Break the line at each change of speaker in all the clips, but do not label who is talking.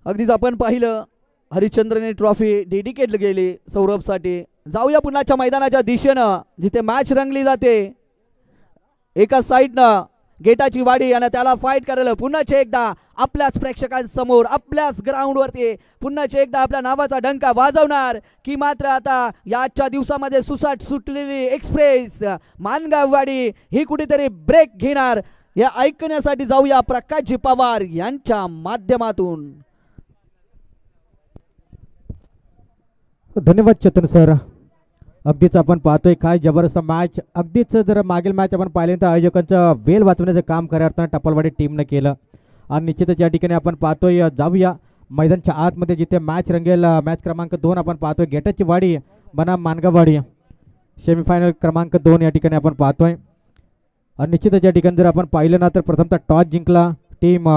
अगदीच आपण पाहिलं हरिश्चंद्रने ट्रॉफी डेडिकेट केली सौरभसाठी. जाऊया पुन्हाच्या मैदानाच्या दिशेनं जिथे मॅच रंगली जाते. एका साईडनं गेटाची वाडी आणि त्याला फाईट करायला पुन्हाचे एकदा आपल्याच प्रेक्षकांसमोर आपल्याच ग्राउंडवरती पुन्हाचे एकदा आपल्या नावाचा डंका वाजवणार की मात्र आता याच्या दिवसामध्ये सुसाट सुटलेली एक्सप्रेस मानगाववाडी ही कुठेतरी ब्रेक घेणार. या ऐकण्यासाठी जाऊया प्रकाशजी पवार यांच्या माध्यमातून.
धन्यवाद चेतन सर. अगदीच आपण पाहतोय काय जबरदस्त मॅच. अगदीच जर मागील मॅच आपण पाहिले तर आयोजकांचं वेल वाचवण्याचं काम खऱ्या अर्थानं टप्पलवाडी टीमनं केलं आणि निश्चितच या ठिकाणी आपण पाहतोय जाऊया मैदानच्या आतमध्ये जिथे मॅच रंगेल. मॅच क्रमांक 2 आपण पाहतोय गेटाची वाडी बनाम मानगाववाडी सेमीफायनल क्रमांक 2 या ठिकाणी आपण पाहतोय. आणि निश्चितच या ठिकाणी जर आपण पाहिलं ना तर प्रथमतः टॉस जिंकला टीम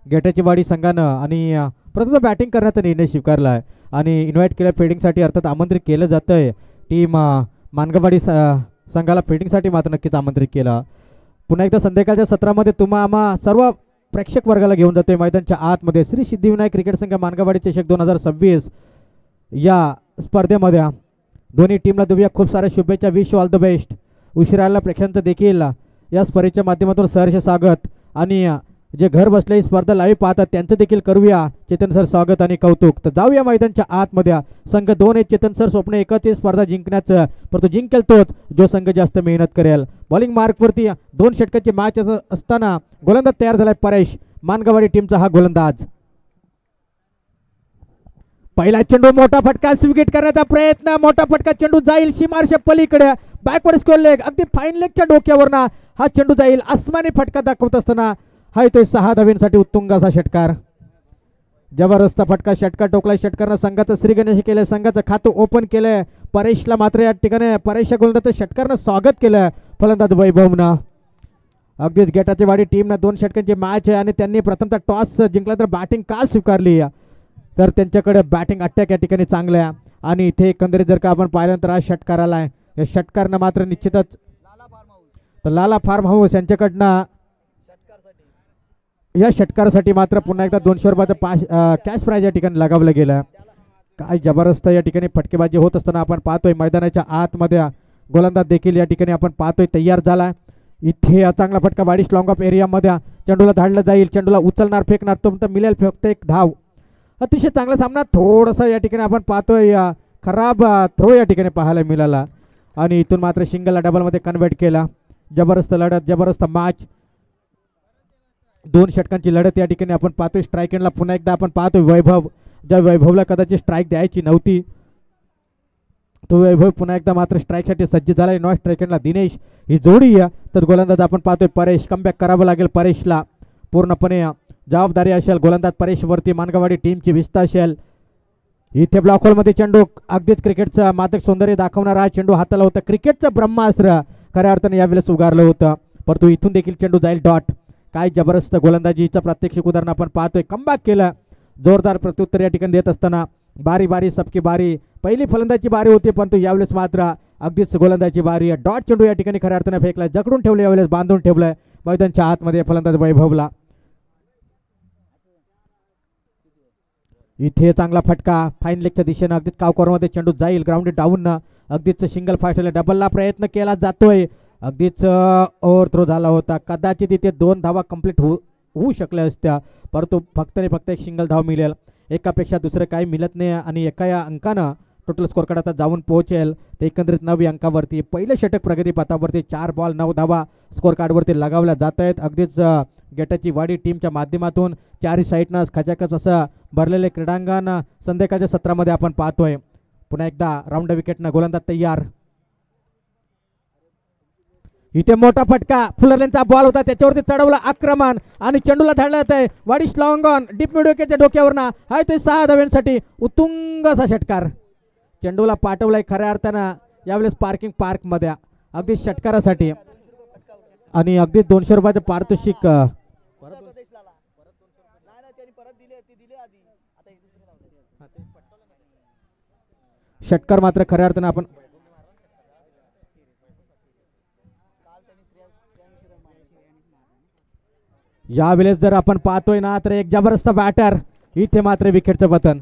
गेटाची वाडी संघानं आणि प्रथम बॅटिंग करण्याचा निर्णय स्वीकारला आहे आणि इन्व्हाइट केलं फिल्डिंगसाठी अर्थात आमंत्रित केलं जातं आहे. टीम मानगाववाडी संघाला फिल्डिंगसाठी मात्र नक्कीच आमंत्रित केलं. पुन्हा एकदा संध्याकाळच्या सत्रामध्ये आम्हा सर्व प्रेक्षक वर्गाला घेऊन जातोय मैदानच्या आतमध्ये श्री सिद्धिविनायक क्रिकेट संघ मानगाववाडी चषक 2026 या स्पर्धेमध्ये. दोन्ही टीमला देऊया खूप साऱ्या शुभेच्छा. Wish all the best. उशिराला प्रेक्षकांचं देखील या स्पर्धेच्या माध्यमातून सहर्ष स्वागत आणि जे घर बसले स्पर्धा लाईव्ह पाहतात त्यांचं देखील करूया चेतन सर स्वागत आणि कौतुक. तर जाऊया मैदानच्या आतमध्ये. संघ 2 आहेत. चेतन सर स्वप्न एकच ही स्पर्धा जिंकण्याचं, परंतु जिंकेल तोच जो संघ जास्त मेहनत करेल. बॉलिंग मार्कवरती 2 षटकांची मॅच असताना गोलंदाज तयार झालाय परेश. मानगाववाडी टीमचा हा गोलंदाज. पहिला चेंडू मोठा फटका स्विकेट करण्याचा प्रयत्न. मोठा फटका चेंडू जाईल सीमारेषे पलीकडे. बॅकवर्ड स्क्वेअर लेग अगदी फाईन लेगच्या डोक्यावरना हा चेंडू जाईल. आसमानी फटका दाखवत असताना हा येतोय 6 धावींसाठी उत्तुंग असा षटकार. जबरदस्त फटका षटकार टोकला. षटकारनं संघाचं श्री गणेश केलंय. संघाचं खातं ओपन केलंय. परेशला मात्र या ठिकाणी परेश गोलंदाज षटकारनं स्वागत केलं फलंदाज वैभवनं. अगदीच गेटाची वाडी टीमनं 2 षटकांची मॅच आहे आणि त्यांनी प्रथमतः टॉस जिंकला तर बॅटिंग का स्वीकारली तर त्यांच्याकडे बॅटिंग अटॅक या ठिकाणी चांगलं आहे आणि इथे एकंदरीत जर का आपण पाहिलं तर हा षटकार आला आहे. या षटकारनं मात्र निश्चितच तर लाला फार्म हाऊस यांच्याकडनं या षटकारासाठी मात्र पुन्हा एकदा 200 रुपयाचं कॅश प्राइज या ठिकाणी लगावलं गेलं. काय जबरदस्त या ठिकाणी फटकेबाजी होत असताना आपण पाहतोय मैदानाच्या आतमध्ये गोलंदाज देखील या ठिकाणी आपण पाहतोय तयार झाला. इथे चांगला फटका वाडी लॉंग ऑफ एरियामध्ये चेंडूला धाडलं जाईल. चेंडूला उचलणार फेकणार तो मिळेल फक्त एक धाव. अतिशय चांगला सामना. थोडंसं या ठिकाणी आपण पाहतोय खराब थ्रो या ठिकाणी पाहायला मिळाला आणि इथून मात्र सिंगलला डबलमध्ये कन्वर्ट केला. जबरदस्त लढत, जबरदस्त मॅच. 2 षटकांची लढत या ठिकाणी आपण पाहतोय. स्ट्राईक एंडला पुन्हा एकदा आपण पाहतोय वैभव. ज्या वैभवला कदाचित स्ट्राईक द्यायची नव्हती तो वैभव पुन्हा एकदा मात्र स्ट्राईकसाठी सज्ज झाला. नॉन स्ट्राईक एंडला दिनेश ही जोडी तर गोलंदाज आपण पाहतोय परेश. कमबॅक करावं लागेल परेशला. पूर्णपणे जबाबदारी असेल गोलंदाज परेशवरती. मानगाववाडी टीमची विस्ता असेल. इथे ब्लॉक होलमध्ये चेंडू अगदीच क्रिकेटचं मादक सौंदर्य दाखवणारा हा चेंडू हाताला होता. क्रिकेटचं ब्रह्मास्त्र खऱ्या अर्थाने यावेळेस उगारलं होतं परंतु इथून देखील चेंडू जाईल डॉट. काय जबरदस्त गोलंदाजीचं प्रात्यक्षिक उदाहरण आपण पाहतोय. कमबॅक केलं. जोरदार प्रत्युत्तर या ठिकाणी देत असताना बारी बारी सबकी बारी. पहिली फलंदाची बारी होती परंतु यावेळेस मात्र अगदीच गोलंदाजी बारी. डॉट चेंडू या ठिकाणी खऱ्या अर्थाने फेकलाय. जकडून ठेवलं यावेळेस बांधून ठेवलंय मैदानच्या आतमध्ये फलंदाज वैभवला. इथे चांगला फटका फाईन लेगच्या दिशेनं अगदीच कावकॉरमध्ये चेंडू जाईल. ग्राउंड डाऊन अगदीच सिंगल फायटला डबलला प्रयत्न केला जातोय. अगदीच ओव्हर थ्रो झाला होता. कदाचित इथे 2 धावा कंप्लीट होऊ शकल्या असत्या परंतु फक्त एक सिंगल धाव मिळेल. एकापेक्षा दुसरं काही मिळत नाही आणि एका या अंकानं टोटल स्कोर कार्ड आता जाऊन पोहोचेल ते एकंदरीत 9 अंकावरती. पहिलं षटक प्रगती पथावरती 4 बॉल 9 धावा स्कोर कार्डवरती लगावल्या जात आहेत. अगदीच गेटाची वाडी टीमच्या माध्यमातून 4 साईडनं खचाखच असं भरलेले क्रीडांगण संध्याकाळच्या सत्रामध्ये आपण पाहतोय. पुन्हा एकदा राऊंड विकेटनं गोलंदाज तयार. इथे मोठा फटका फुलरलेनचा बॉल होता त्याच्यावरती चढवला आक्रमण आणि चेंडूला धाडला जात आहे. वाडी लॉंग ऑन डीप मिड विकेटच्या डोक्यावरना हाय ते 6 धाव्यांसाठी उत्तुंग असा षटकार. चेंडूला पाठवलाय खऱ्या अर्थानं यावेळेस पार्किंग पार्कमध्ये अगदी षटकारासाठी आणि अगदी 200 रुपयाचं पारितोषिक. षटकार मात्र खऱ्या अर्थानं आपण यावेळेस जर आपण पाहतोय ना तर एक जबरदस्त बॅटर, इथे मात्र विकेटचं पतन.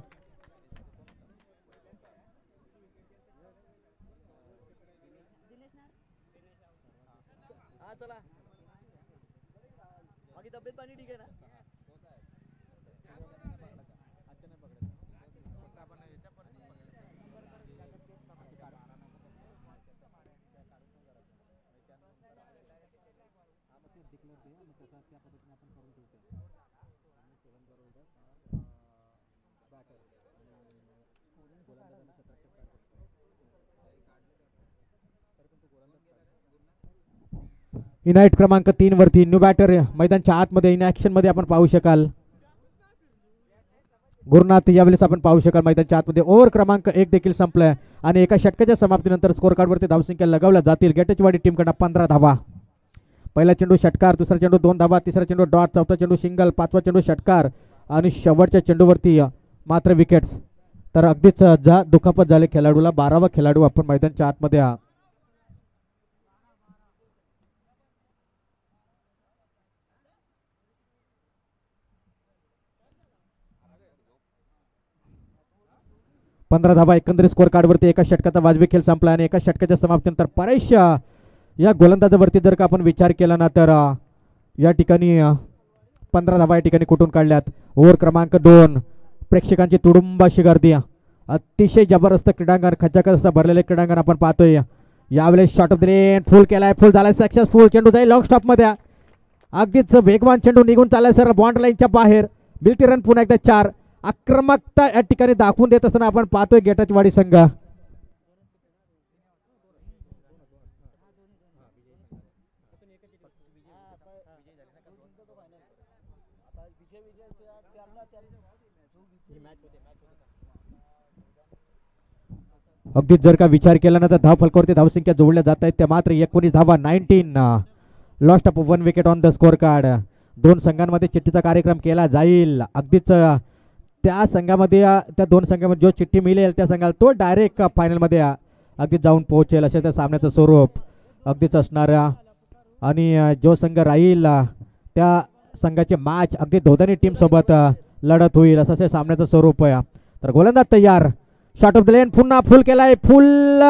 इनाईट क्रमांक 3 वरती न्यू बॅटर मैदानच्या आतमध्ये इन ऍक्शन मध्ये आपण पाहू शकाल. गुरुनाथ यावेळेस आपण पाहू शकाल मैदानच्या आतमध्ये. ओव्हर क्रमांक 1 देखील संपलाय आणि एका षटकाच्या समाप्तीनंतर स्कोर कार्डवरती धावसंख्या लगावल्या जातील. गेटचीवाडी टीमकडनं 15 धावा. पहिला चेंडू षटकार, दुसरा चेंडू 2 धावा, तिसरा चेंडू डॉट, चौथा चेंडू सिंगल, पाचवा चेंडू षटकार आणि शेवटच्या चेंडूवरती मात्र विकेट्स. तर अगदीच दुखापत झाले खेळाडूला. 12वा खेळाडू आपण मैदानच्या आतमध्ये 15 धावा एकंदरीत स्कोर कार्डवरती. एका षटकाचा वाजवी खेळ संपला आणि एका षटकाच्या समाप्तीनंतर परेश या गोलंदाजावरती जर का आपण विचार केला ना तर या ठिकाणी 15 धावा या ठिकाणी कुठून काढल्यात. ओव्हर क्रमांक 2 प्रेक्षकांची तुडुंबाशी गर्दी. अतिशय जबरदस्त क्रीडांगण, खचाखच भरलेले क्रीडांगण आपण पाहतोय. यावेळेस शॉट ऑफ द लेन फुल केलाय, फुल झालाय, सक्सेसफुल. चेंडू जाईल लॉंग स्टॉप मध्ये. अगदीच वेगवान चेंडू निघून चाललाय सर बॉन्ड लाईनच्या बाहेर. मिळती रन पुन्हा एकदा 4. आक्रमकता या ठिकाणी दाखवून देत असताना आपण पाहतोय गेटचवाडी संघ. अगदीच जर का विचार केला ना तर धाव फलकावरती धावसंख्या जोडल्या जात आहेत त्या मात्र 19 धावा. 19 lost of 1 wicket on the score card. 2 संघांमध्ये चिठ्ठीचा कार्यक्रम केला जाईल. अगदीच त्या संघामध्ये त्या 2 संघामध्ये जो चिठ्ठी मिळेल त्या संघाला तो डायरेक्ट फायनलमध्ये अगदीच जाऊन पोहोचेल असे त्या सामन्याचं स्वरूप अगदीच असणार. आणि जो संघ राहील त्या संघाची मॅच अगदी दोन्ही टीम सोबत लढत होईल असं असे सामन्याचं स्वरूप आहे. तर गोलंदाज तयार. शॉट ऑफ द लेन पुन्हा फुल केलाय, फुल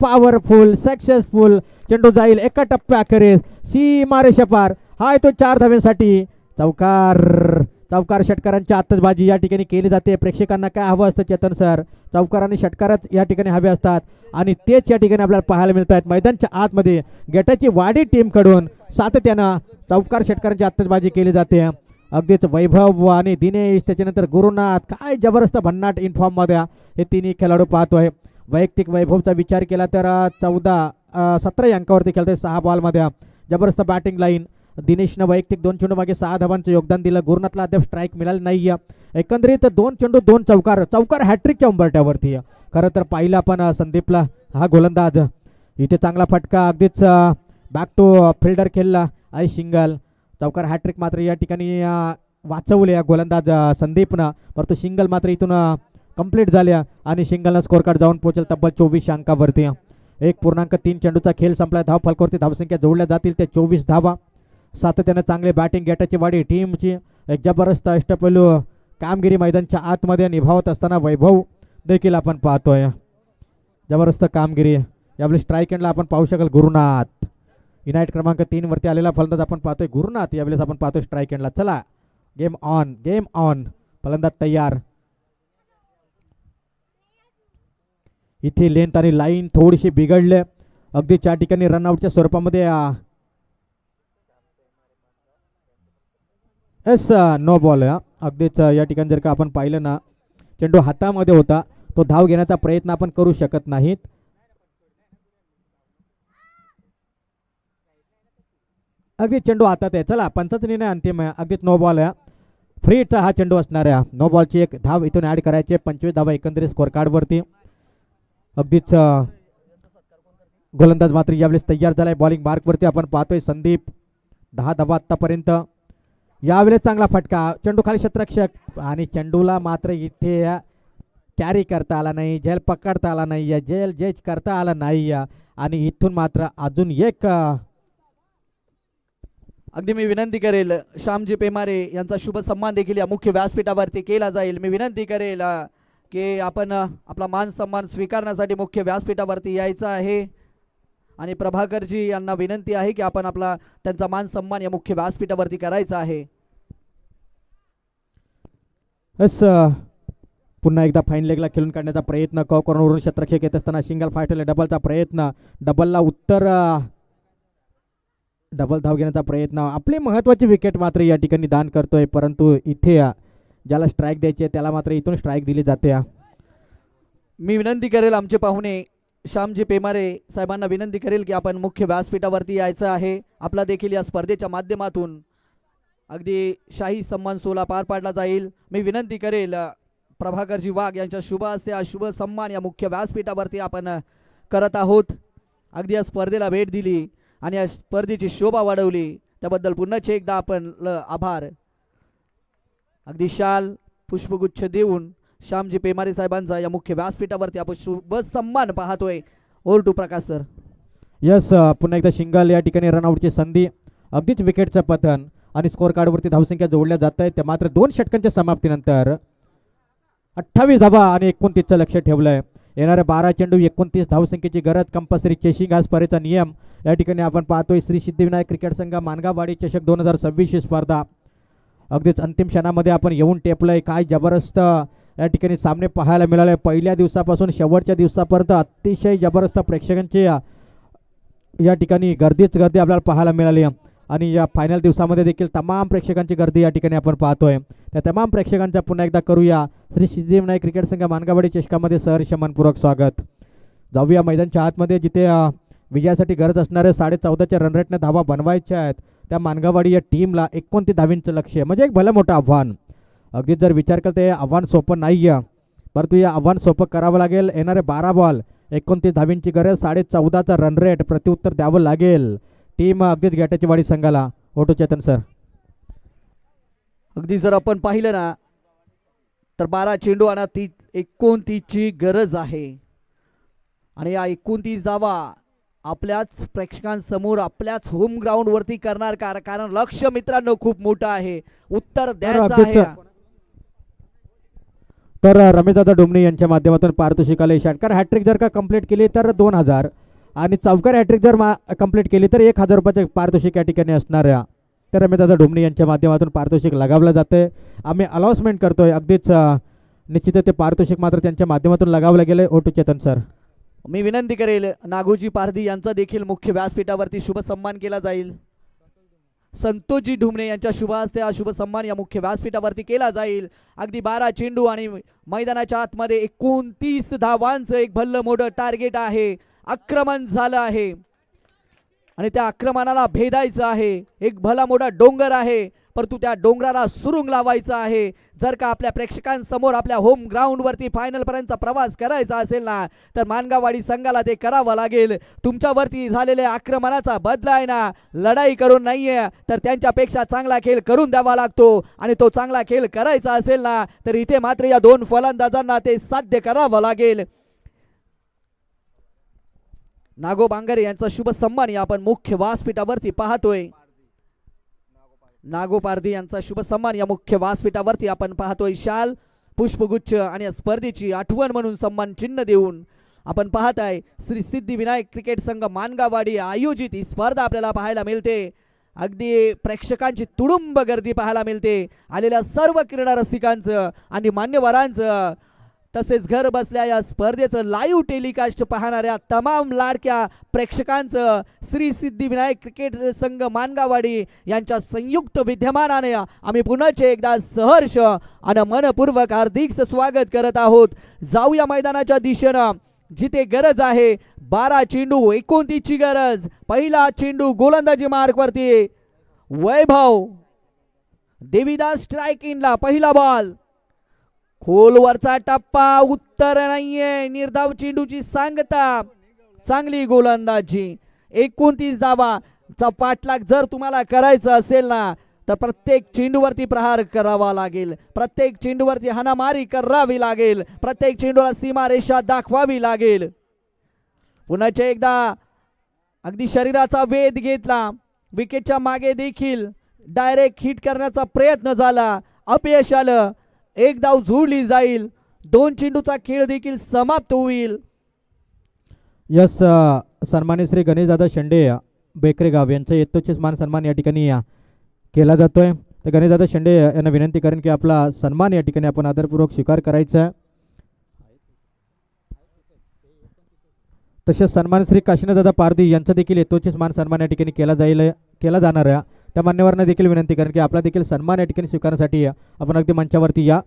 पॉवरफुल सक्सेसफुल. चेंडू जाईल एका टप्प्याखेरीज सीमारेषा पार. हाय तो 4 धाव्यांसाठी. चौकार षटकारांची आतषबाजी या ठिकाणी केली जाते. प्रेक्षकांना काय हवं असतं चेतन सर? चौकार आणि षटकारच या ठिकाणी हवे असतात आणि तेच या ठिकाणी आपल्याला पाहायला मिळत आहेत. मैदानच्या आतमध्ये गेटाची वाडी टीम कडून सातत्यानं चौकार षटकारांची आतषबाजी केली जाते. अगदीच वैभव आणि दिनेश त्याच्यानंतर गुरुनाथ काय जबरदस्त भन्नाट इन्फॉर्म मध्ये हे तिन्ही खेळाडू पाहतोय. वैयक्तिक वैभवचा विचार केला तर 17 अंकावरती खेळतोय 6 बॉलमध्ये. जबरदस्त बॅटिंग लाईन. दिनेशनं वैयक्तिक 2 चेंडू मागे 6 धावांचं योगदान दिलं. गुरुनाथला अद्याप स्ट्राईक मिळाली नाही. एकंदरीत 2 चेंडू 2 चौकार हॅट्रिकच्या उंबरट्यावरती. खरं तर पाहिलं आपण संदीपला हा गोलंदाज इथे चांगला फटका. अगदीच बॅक टू फिल्डर खेळला आणि सिंगल. चौकार हॅट्रिक मात्र या ठिकाणी वाचवले या गोलंदाज संदीपनं. परंतु सिंगल मात्र इथून कंप्लीट झाल्या आणि सिंगलनं स्कोर कार्ड जाऊन पोहोचेल तब्बल 24 अंकावरती. 1.3 चेंडूचा खेळ संपला. धाव फलकावरती धावसंख्या जोडल्या जातील ते 24 धावा. सातत्यानं चांगले बॅटिंग गेटाची वाडी टीमची एक जबरदस्त अष्टपैलू कामगिरी मैदानच्या आतमध्ये निभावत असताना वैभव देखील आपण पाहतोय. जबरदस्त कामगिरी. यावेळी स्ट्राईक एंडला आपण पाहू शकाल गुरुनाथ. युनाइट क्रमांक 3 वरती आलेला फलंदाज आपण पाहतोय गुरुनाथ. यावेळेस आपण पाहतोय स्ट्राईक एंडला. चला गेम ऑन. फलंदाज तयार. इथे लेंथ आणि लाईन थोडीशी बिघडले. अगदी 4 ठिकाणी रनआउटच्या स्वरूपामध्ये नो बॉल. अगदीच या ठिकाणी जर का आपण पाहिलं ना चेंडू हातामध्ये होता तो धाव घेण्याचा प्रयत्न आपण करू शकत नाहीत. अगदी चेंडू हातात आहे. चला पंचाचा निर्णय अंतिम आहे. अगदीच नो बॉल आहे. फ्रीचा हा चेंडू असणार आहे. नो बॉलची 1 धाव इथून ऍड करायचे. 25 धावा एकंदरीत स्कोर कार्डवरती. अगदीच गोलंदाज मात्र यावेळेस तयार झालाय. बॉलिंग मार्कवरती आपण पाहतोय संदीप. 10 धावा आतापर्यंत. यावेळेस चांगला फटका. चेंडू खाली क्षेत्ररक्षक आणि चेंडूला मात्र इथे कॅरी करता आला नाही. जेल पकडता आला नाही. जेल जज करता आला नाही आणि इथून मात्र अजून एक
अगदी मी विनंती करेल श्यामजी पेमारे यांचा शुभ सन्मान देखील या मुख्य व्यासपीठावरती केला जाईल. मी विनंती करेल की आपण आपला मान सन्मान स्वीकारण्यासाठी मुख्य व्यासपीठावरती यायचं आहे आणि प्रभाकरजी यांना विनंती आहे की आपण आपला त्यांचा मान सन्मान या मुख्य व्यासपीठावरती करायचा आहे.
बस पुन्हा एकदा फाईन लेगला खेळून काढण्याचा प्रयत्न, कॉर्नरवरून शतरक्षक येत असताना सिंगल फायटरला डबलचा प्रयत्न, डबलला उत्तर, डबल धाव घेण्याचा प्रयत्न. आपली महत्त्वाची विकेट मात्र या ठिकाणी दान करतोय, परंतु इथे ज्याला स्ट्राईक द्यायची आहे त्याला मात्र इथून स्ट्राईक दिली जाते.
मी विनंती करेल आमचे पाहुणे श्यामजी पेमारे साहेबांना विनंती करेल की आपण मुख्य व्यासपीठावरती यायचं आहे. आपला देखील या स्पर्धेच्या माध्यमातून अगदी शाही सन्मान सोहळा पार पाडला जाईल. मी विनंती करेल प्रभाकरजी वाघ यांच्या शुभ हस्ते हा शुभ सन्मान या मुख्य व्यासपीठावरती आपण करत आहोत. अगदी या स्पर्धेला भेट दिली आणि या स्पर्धेची शोभा वाढवली त्याबद्दल पुन्हा एकदा आपण आभार. अगदी शाल पुष्पगुच्छ देऊन श्यामजी पेमारे साहेबांचा या मुख्य व्यासपीठावरती आपण शुभ सन्मान पाहतोय. Over to Prakash sir.
Yes, पुन्हा एकदा शिंगल या ठिकाणी रनआउटची संधी, अगदीच विकेटचं पतन आणि स्कोअर कार्डवरती धावसंख्या जोडल्या जात आहेत. त्या मात्र 2 षटकांच्या समाप्तीनंतर 28 धावा आणि 29चं लक्ष ठेवलंय. येणाऱ्या 12 चेंडू 29 धावसंख्येची गरज, कंपल्सरी चेसिंग हा स्पर्धेचा नियम. या ठिकाणी आपण पाहतोय श्री सिद्धिविनायक क्रिकेट संघ मानगावाडी चषक 2026 ही स्पर्धा अगदीच अंतिम क्षणामध्ये आपण येऊन टेपलंय. काय जबरदस्त या ठिकाणी सामने पाहायला मिळाले. पहिल्या दिवसापासून शेवटच्या दिवसापर्यंत अतिशय जबरदस्त प्रेक्षकांची या ठिकाणी गर्दी आपल्याला पाहायला मिळाली आणि या फायनल दिवसामध्ये देखील तमाम प्रेक्षकांची गर्दी या ठिकाणी आपण पाहतोय. त्या तमाम प्रेक्षकांचा पुन्हा एकदा करूया श्री सिद्धिविनायक क्रिकेट संघ मानगावाडी चषकामध्ये सहर्ष मनपूर्वक स्वागत. जाऊया मैदानच्या आतमध्ये जिथे विजयासाठी गरज असणारे 14.5च्या रनरेटने धावा बनवायच्या आहेत. त्या मानगावाडी या टीमला 29 धावींचं लक्ष आहे, म्हणजे एक भलं मोठं आव्हान. अगदी जर विचार करते आव्हान सोपं नाही आहे, परंतु या आव्हान सोपं करावं लागेल. येणारे 12 बॉल 29 धावींची गरज, 14.5चा रनरेट प्रत्युत्तर द्यावं लागेल टीम अगदीच गेटाची वाडी संघाला. ओटो चेतन सर.
अगदी जर आपण पाहिलं ना तर 12 चेंडू आणि 29ची गरज आहे आणि या 29 धावा आपल्याच प्रेक्षकांसमोर आपल्याच होम ग्राउंड वरती करणार कारण लक्ष मित्रांनो खूप मोठं आहे. उत्तर द्यायचं आहे.
तर रमेशदादा डोमणे यांच्या माध्यमातून पारितोषिकाला षटकार हॅट्रिक जर का कंप्लीट केली तर 2000 आणि चौकार हॅट्रिक जर कंप्लीट केली तर 1000 रुपयाचे पारितोषिक या ठिकाणी असणार आहे. तर रमेशदादा डोमणे यांच्या माध्यमातून पारितोषिक लगावलं जाते. आम्ही अनाउन्समेंट करतोय, अगदीच निश्चित ते पारितोषिक मात्र त्यांच्या माध्यमातून लगावलं गेले. ओटू चेतन सर.
मी विनंती करेल नागोजी पारधी यांचा देखील मुख्य व्यासपीठावरती शुभ सन्मान केला जाईल. संतोषजी ढुमणे यांच्या शुभ हस्ते हा शुभ सन्मान या मुख्य व्यासपीठावरती केला जाईल. अगदी 12 चेंडू आणि मैदानाच्या आतमध्ये 29 धावांचं एक भल्ल मोठं टार्गेट आहे. आक्रमण झालं आहे आणि त्या आक्रमणाला भेदायचं आहे. एक भला मोठा डोंगर आहे, परंतु त्या डोंगराला सुरुंग लावायचं आहे. जर का आपल्या प्रेक्षकांसमोर आपल्या होम ग्राउंडवरती फायनलपर्यंतचा प्रवास करायचा असेल ना तर मानगावाडी संघाला ते करावं लागेल. तुमच्यावरती झालेल्या आक्रमणाचा बदला आहे ना, लढाई करून नाहीये तर त्यांच्यापेक्षा चांगला खेळ करून द्यावा लागतो आणि तो चांगला खेळ करायचा असेल ना तर इथे मात्र या 2 फलंदाजांना ते साध्य करावं लागेल. नागो बांगरे यांचा शुभ सन्मान या आपण मुख्य व्यासपीठावरती पाहतोय. नागो पारधी यांचा शुभ सन्मान या मुख्य व्यासपीठावरती आपण पाहतोय. शाल पुष्पगुच्छ आणि स्पर्धेची आठवण म्हणून सन्मान चिन्ह देऊन आपण पाहत आहे श्री सिद्धिविनायक क्रिकेट संघ मानगावाडी आयोजित ही स्पर्धा आपल्याला पाहायला मिळते. अगदी प्रेक्षकांची तुडुंब गर्दी पाहायला मिळते. आलेल्या सर्व क्रीडा रसिकांचं आणि मान्यवरांचं तसेच घर बसल्या या स्पर्धेचं लाईव्ह टेलिकास्ट पाहणाऱ्या तमाम लाडक्या प्रेक्षकांचं श्री सिद्धिविनायक क्रिकेट संघ मानगावाडी यांच्या संयुक्त विद्यमानाने आम्ही पुन्हा एकदा सहर्ष आणि मनपूर्वक हार्दिक स्वागत करत आहोत. जाऊया मैदानाच्या दिशेनं जिथे गरज आहे. 12 चेंडू 29ची गरज. पहिला चेंडू गोलंदाजी मार्कवरती वैभव देवीदास स्ट्राइक इनला. पहिला बॉल खोलवरचा टप्पा, उत्तर नाहीये. निर्धाव चेंडूची सांगता, चांगली गोलंदाजी. 29 धावाचा पाठलाग जर तुम्हाला करायचा असेल ना तर प्रत्येक चेंडूवरती प्रहार करावा लागेल. प्रत्येक चेंडूवरती हाणामारी करावी लागेल. प्रत्येक चेंडूला सीमारेषा दाखवावी लागेल. पुन्हा एकदा अगदी शरीराचा वेध घेतला. विकेटच्या मागे देखील डायरेक्ट हिट करण्याचा प्रयत्न झाला, अपयश आलं. एक धाव जोडली जाईल, 2 चेंडूचा खेळ देखील समाप्त होईल.
यस सन्मान्य श्री गणेशदादा शेंडे बेकरेगाव यांचा यथोचित मान सन्मान या ठिकाणी केला जातोय. तर गणेशदादा शेंडे यांना विनंती करेन की आपला सन्मान या ठिकाणी आपण आदरपूर्वक स्वीकार करायचा आहे. तसेच सन्मान श्री काशीनाथदादा पारधी यांचा देखील यथोचित मान सन्मान या ठिकाणी केला जाणार आहे. त्या मान्यवरांना देखील विनंती करेन की आपला देखील सन्मान या ठिकाणी स्वीकारण्यासाठी आपण अगदी मंचावरती या.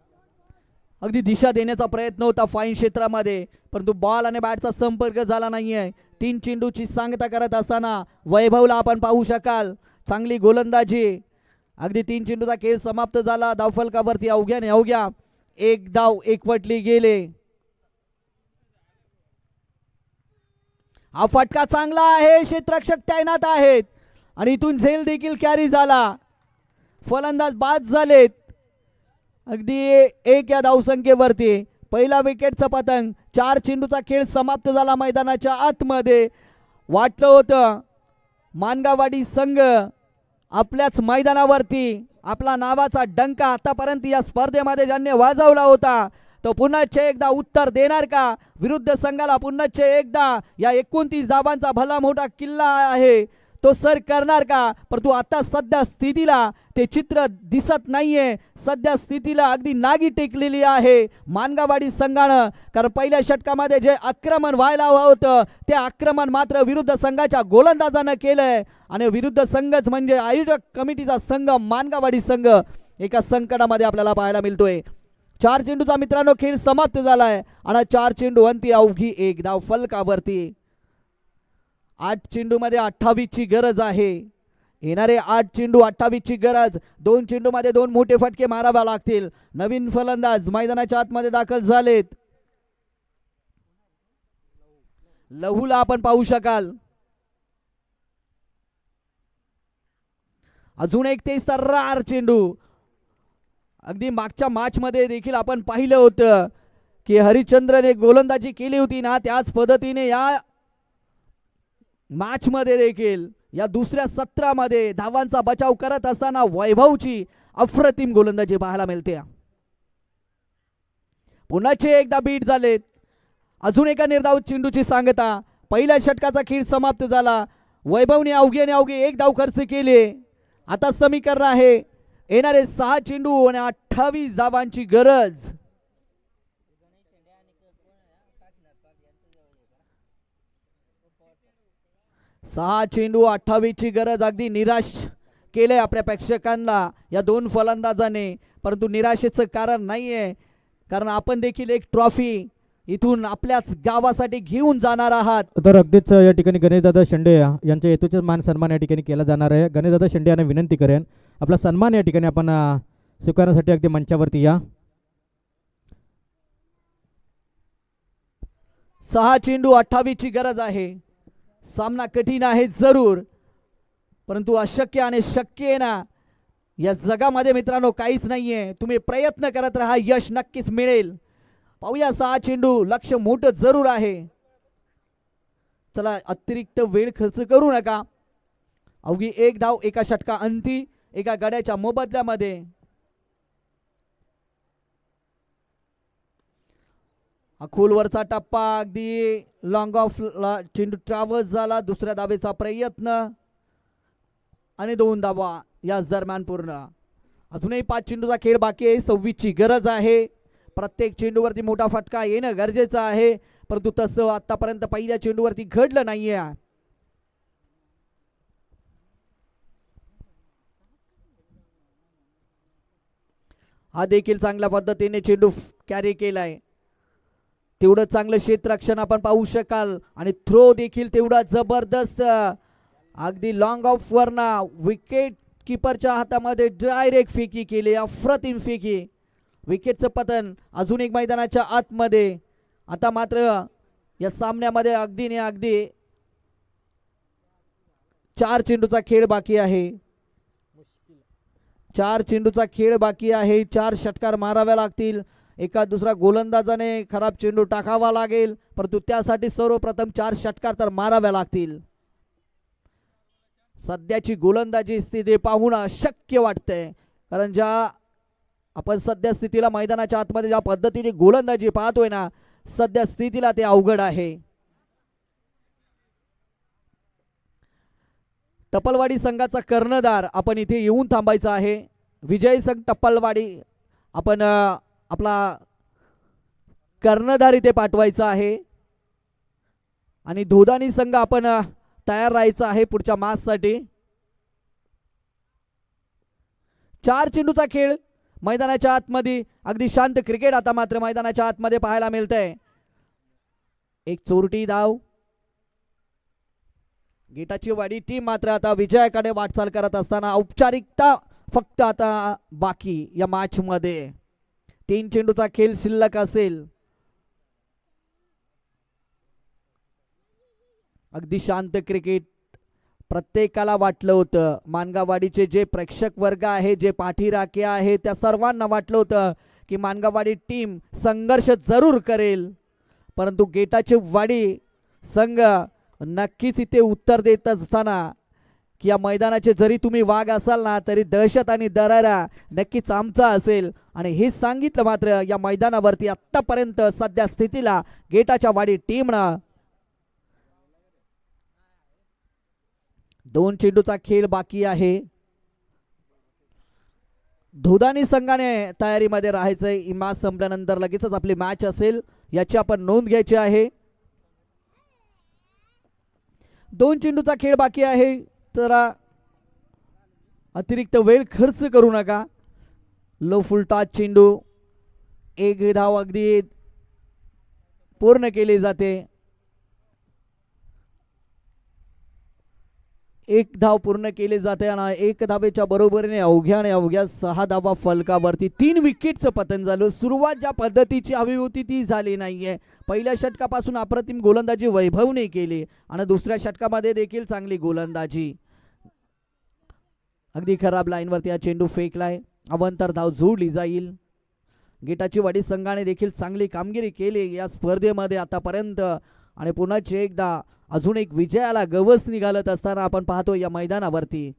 अगदी दिशा देण्याचा प्रयत्न होता फाईन क्षेत्रामध्ये, परंतु बॉल आणि बॅटचा संपर्क झाला नाहीये. 3 चेंडूची सांगता करत असताना वैभवला आपण पाहू शकाल, चांगली गोलंदाजी. अगदी 3 चेंडूचा खेळ समाप्त झाला. धावफलकावरती अवघ्याने अवघ्या 1 धाव एकवटली गेले. हा फटका चांगला आहे, क्षेत्ररक्षक तैनात आहेत आणि इथून झेल देखील कॅरी झाला. फलंदाज बाद झालेत अगदी 1 या धावसंख्येवरती. पहिला विकेटचा पतंग. 4 चेंडूचा खेळ समाप्त झाला मैदानाच्या आतमध्ये. वाटलं होतं मानगावाडी संघ आपल्याच मैदानावरती आपला नावाचा डंका आतापर्यंत या स्पर्धेमध्ये ज्यांनी वाजवला होता तो पुन्हा एकदा उत्तर देणार का? विरुद्ध संघाला पुन्हा एकदा या 29 धावांचा भला मोठा किल्ला आहे तो सर करणार का? परंतु आता सध्या स्थितीला ते चित्र दिसत नाहीये. सध्या स्थितीला अगदी नागी टेकलेली आहे मानगावाडी संघानं. कारण पहिल्या षटकामध्ये जे आक्रमण व्हायला हवं होतं ते आक्रमण मात्र विरुद्ध संघाच्या गोलंदाजानं केलंय आणि विरुद्ध संघच म्हणजे आयोजक कमिटीचा संघ मानगावाडी संघ एका संकटामध्ये आपल्याला पाहायला मिळतोय. 4 चेंडूचा मित्रांनो खेळ समाप्त झालाय आणि 4 चेंडू अंती अवघी 1 धाव फलकावरती. 8 चेंडू मध्ये 28 ची गरज आहे. येणारे 8 चेंडू 28 ची गरज. 2 चेंडू मध्ये 2 मोठे फटके मारावे लागतील. नवीन फलंदाज मैदानाच्या आतमध्ये दाखल झालेत. लहूला आपण पाहू शकाल. अजून एक तेच तर्रार चेंडू. अगदी मागच्या मॅच मध्ये देखील आपण पाहिलं होतं की हरिश्चंद्रने गोलंदाजी केली होती ना, त्याच पद्धतीने या मॅच मध्ये देखील या दुसऱ्या सत्रामध्ये धावांचा बचाव करत असताना वैभवची अप्रतिम गोलंदाजी पाहायला मिळते. पुन्हा एकदा बीट झालेत. अजून एका निर्धाव चेंडूची सांगता. पहिल्या षटकाचा खेळ समाप्त झाला. वैभवने अवघे 1 धाव खर्च केले. आता समीकरण आहे येणारे 6 चेंडू आणि 28 धावांची गरज. सहा चेंडू 28 ची गरज. अगदी निराश केलंय आपल्या प्रेक्षकांना या 2 फलंदाजाने, परंतु निराशेचं कारण नाहीये, कारण आपण देखील एक ट्रॉफी इथून आपल्याच गावासाठी घेऊन जाणार आहात.
तर अगदीच या ठिकाणी गणेशदादा शेंडे यांच्या हेतूचे मान सन्मान या ठिकाणी केला जाणार आहे. गणेशदादा शेंडे यांना विनंती करेन आपला सन्मान या ठिकाणी आपण स्वीकारण्यासाठी अगदी मंचावरती या.
6 चेंडू 28 ची गरज आहे. सामना कठीण आहे जरूर, परंतु अशक्य आणि शक्य आहे ना या जगामध्ये मित्रांनो काहीच नाहीये. तुम्ही प्रयत्न करत राहा, यश नक्कीच मिळेल. पाहूया 6 चेंडू. लक्ष मोठं जरूर आहे. चला अतिरिक्त वेळ खर्च करू नका. अवघी 1 धाव एका षटका अंती एका गड्याच्या मोबदल्यामध्ये. खोलवरचा टप्पा अगदी लॉंग ऑफ चेंडू ट्रॅव्हर्स झाला. दुसऱ्या धावेचा प्रयत्न आणि 2 धावा याच दरम्यान पूर्ण. अजूनही 5 चेंडूचा खेळ बाकी आहे. 26 ची गरज आहे. प्रत्येक चेंडूवरती मोठा फटका येणं गरजेचं आहे, परंतु तसं आतापर्यंत पहिल्या चेंडूवरती घडलं नाहीये. हा देखील चांगल्या पद्धतीने चेंडू कॅरी केलाय. तेवढं चांगलं क्षेत्ररक्षण आपण पाहू शकाल आणि थ्रो देखील तेवढा जबरदस्त. अगदी लॉंग ऑफ वरना विकेट किपरच्या हातामध्ये डायरेक्ट फेकी केली. अप्रतिम फेकी. विकेटचं पतन. अजून एक मैदानाच्या आतमध्ये. आता मात्र या सामन्यामध्ये अगदी ने अगदी 4 चेंडूचा खेळ बाकी आहे. 4 चेंडूचा खेळ बाकी आहे. 4 षटकार माराव्या लागतील. एका दुसरा गोलंदाजाने खराब चेंडू टाकावा लागेल, परंतु त्यासाठी सर्वप्रथम 4 षटकार तर माराव्या लागतील. सध्याची गोलंदाजी स्थिती पाहून अशक्य वाटतंय, कारण ज्या आपण सध्या स्थितीला मैदानाच्या आतमध्ये ज्या पद्धतीने गोलंदाजी पाहतोय ना, सध्या स्थितीला ते अवघड आहे. टप्पलवाडी संघाचा कर्णधार आपण इथे येऊन थांबायचा आहे. विजय संघ टप्पलवाडी आपण आपला कर्णधार इथे पाठवायचा आहे आणि धोदानी संघ आपण तयार राहायचा आहे पुढच्या मॅचसाठी. 4 चेंडूचा खेळ मैदानाच्या आतमध्ये, अगदी शांत क्रिकेट आता मात्र मैदानाच्या आतमध्ये पाहायला मिळतंय. एक चोरटी धाव. गेटाची वाडी टीम मात्र आता विजयाकडे वाटचाल करत असताना औपचारिकता फक्त आता बाकी या मॅच मध्ये. 3 चेंडूचा खेळ शिल्लक असेल. अगदी शांत क्रिकेट. प्रत्येकाला वाटलं होतं, मानगावाडीचे जे प्रेक्षक वर्ग आहे, जे पाठीराखे आहे, त्या सर्वांना वाटलं होतं की मानगावाडी टीम संघर्ष जरूर करेल, परंतु गेटाची वाडी संघ नक्कीच इथे उत्तर देत असताना की या मैदानाचे जरी तुम्ही वाघ असाल ना, तरी दहशत आणि दरारा नक्कीच आमचा असेल. आणि हे सांगितलं मात्र या मैदानावरती आतापर्यंत सध्या स्थितीला गेटाच्या वाडी टीमनं 2 चेंडूचा खेळ बाकी आहे. धोदानी संघाने तयारीमध्ये राहायचंय. ही मॅच संपल्यानंतर लगेचच आपली मॅच असेल, याची आपण नोंद घ्यायची आहे. 2 चेंडूचा खेळ बाकी आहे, तर अतिरिक्त वेळ खर्च करू नका. लो फुलटॉस चेंडू. एक धाव अगदी पूर्ण केली जाते. एक धाव पूर्ण केली जाते आणि 1 धावेच्या बरोबरीने अवघ्या 6 धावा फलकावरती. 3 विकेटचं पतन झालं. सुरुवात ज्या पद्धतीची हवी होती ती झाली नाहीये. पहिल्या षटकापासून अप्रतिम गोलंदाजी वैभवने केली आणि दुसऱ्या षटकामध्ये देखील चांगली गोलंदाजी. अगदी खराब लाईनवरती हा चेंडू फेकलाय. अवंतर धाव जोडली जाईल. गेटाची वाडी संघाने देखील चांगली कामगिरी केली या स्पर्धेमध्ये आतापर्यंत आणि पुन्हा एकदा अजून एक विजयाला गवस निघालत असताना आपण पाहतो या मैदानावरती.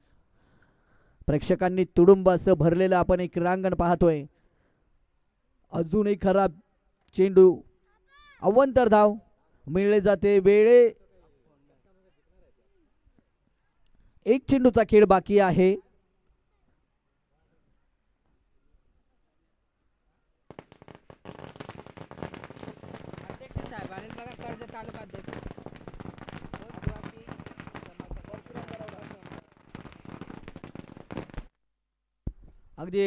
प्रेक्षकांनी तुडुंब असं भरलेलं आपण एक क्रीडांगण पाहतोय. अजून एक खराब चेंडू. अवंतर धाव मिळले जाते. वेळे 1 चेंडूचा खेळ बाकी आहे. अगदी